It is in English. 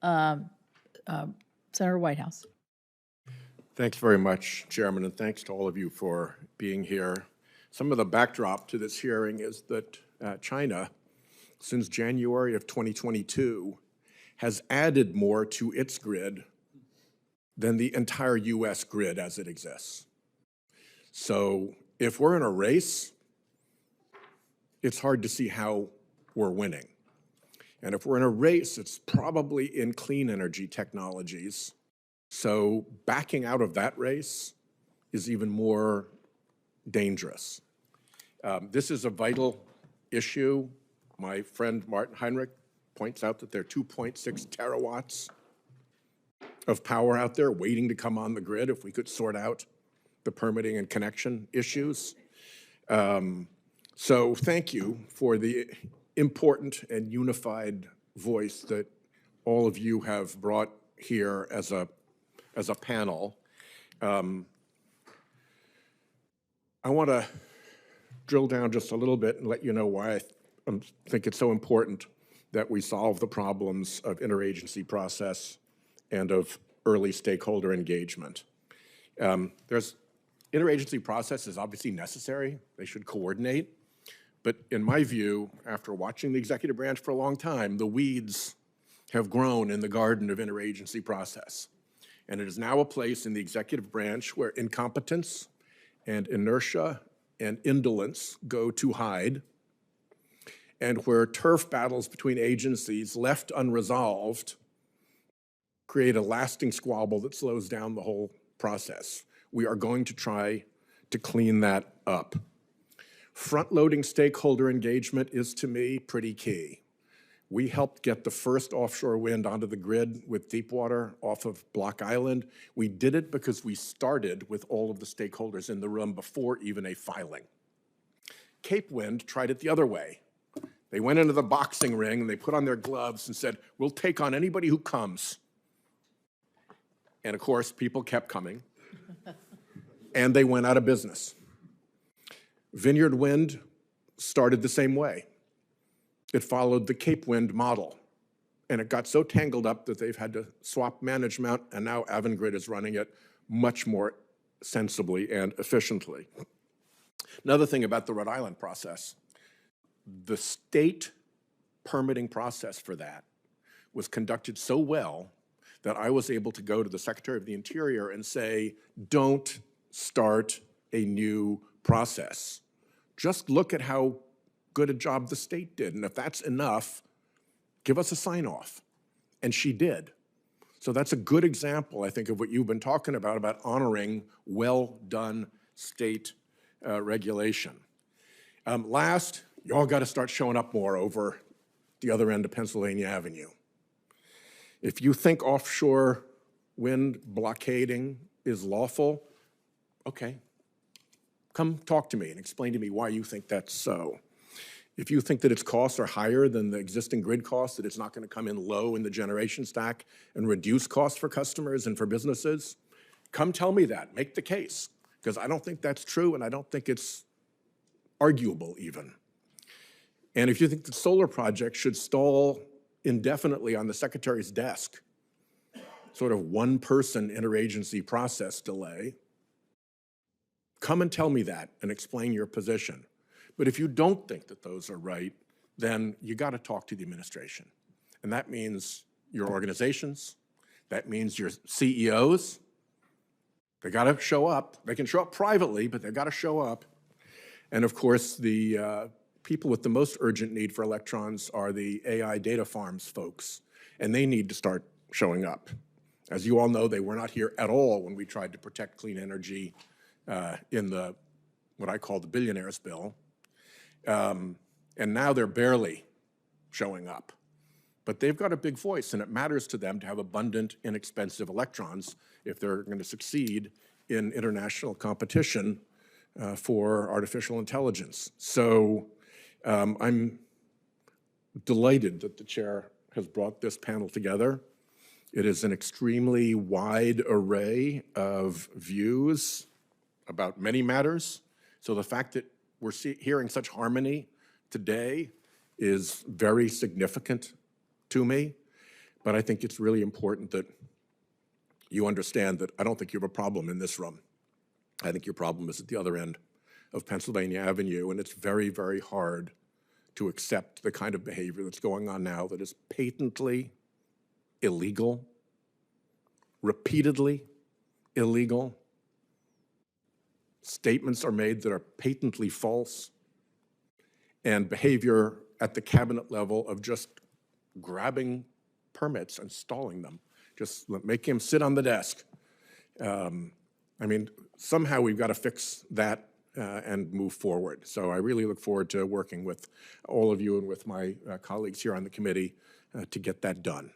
Senator Whitehouse. Thanks very much, Chairman, and thanks to all of you for being here. Some of the backdrop to this hearing is that China, since January of 2022, has added more to its grid than the entire US grid as it exists. So if we're in a race, it's hard to see how we're winning. And if we're in a race, it's probably in clean energy technologies. So backing out of that race is even more dangerous. This is a vital issue. My friend Martin Heinrich points out that there are 2.6 terawatts of power out there waiting to come on the grid if we could sort out the permitting and connection issues. So thank you for the important and unified voice that all of you have brought here as a panel. I want to drill down just a little bit and let you know why I think it's so important that we solve the problems of interagency process and of early stakeholder engagement. Interagency process is obviously necessary. They should coordinate. But in my view, after watching the executive branch for a long time, the weeds have grown in the garden of interagency process. And it is now a place in the executive branch where incompetence and inertia and indolence go to hide, and where turf battles between agencies left unresolved create a lasting squabble that slows down the whole process. We are going to try to clean that up. Front-loading stakeholder engagement is, to me, pretty key. We helped get the first offshore wind onto the grid with Deepwater off of Block Island. We did it because we started with all of the stakeholders in the room before even a filing. Cape Wind tried it the other way. They went into the boxing ring and they put on their gloves and said, we'll take on anybody who comes. And of course, people kept coming and they went out of business. Vineyard Wind started the same way. It followed the Cape Wind model, and it got so tangled up that they've had to swap management, and now Avangrid is running it much more sensibly and efficiently. Another thing about the Rhode Island process, the state permitting process for that was conducted so well that I was able to go to the Secretary of the Interior and say, don't start a new process. Just look at how good a job the state did, and if that's enough, give us a sign-off. And she did. So that's a good example, I think, of what you've been talking about honoring well-done state regulation. Last, you all got to start showing up more over the other end of Pennsylvania Avenue. If you think offshore wind blockading is lawful, okay, come talk to me and explain to me why you think that's so. If you think that its costs are higher than the existing grid costs, that it's not going to come in low in the generation stack and reduce costs for customers and for businesses, come tell me that. Make the case, because I don't think that's true and I don't think it's arguable even. And if you think that solar projects should stall indefinitely on the Secretary's desk, sort of one-person interagency process delay, come and tell me that and explain your position. But if you don't think that those are right, then you got to talk to the administration. And that means your organizations, that means your CEOs. They got to show up. They can show up privately, but they've got to show up. And of course, the people with the most urgent need for electrons are the AI data farms folks, and they need to start showing up. As you all know, they were not here at all when we tried to protect clean energy in the what I call the billionaires bill. And now they're barely showing up. But they've got a big voice, and it matters to them to have abundant, inexpensive electrons if they're going to succeed in international competition for artificial intelligence. So I'm delighted that the chair has brought this panel together. It is an extremely wide array of views about many matters. So the fact that we're hearing such harmony today is very significant to me. But I think it's really important that you understand that I don't think you have a problem in this room. I think your problem is at the other end of Pennsylvania Avenue, and it's very, very hard to accept the kind of behavior that's going on now that is patently illegal, repeatedly illegal. Statements are made that are patently false, and behavior at the cabinet level of just grabbing permits and stalling them, just making them sit on the desk. I mean, somehow we've got to fix that and move forward. So I really look forward to working with all of you and with my colleagues here on the committee to get that done.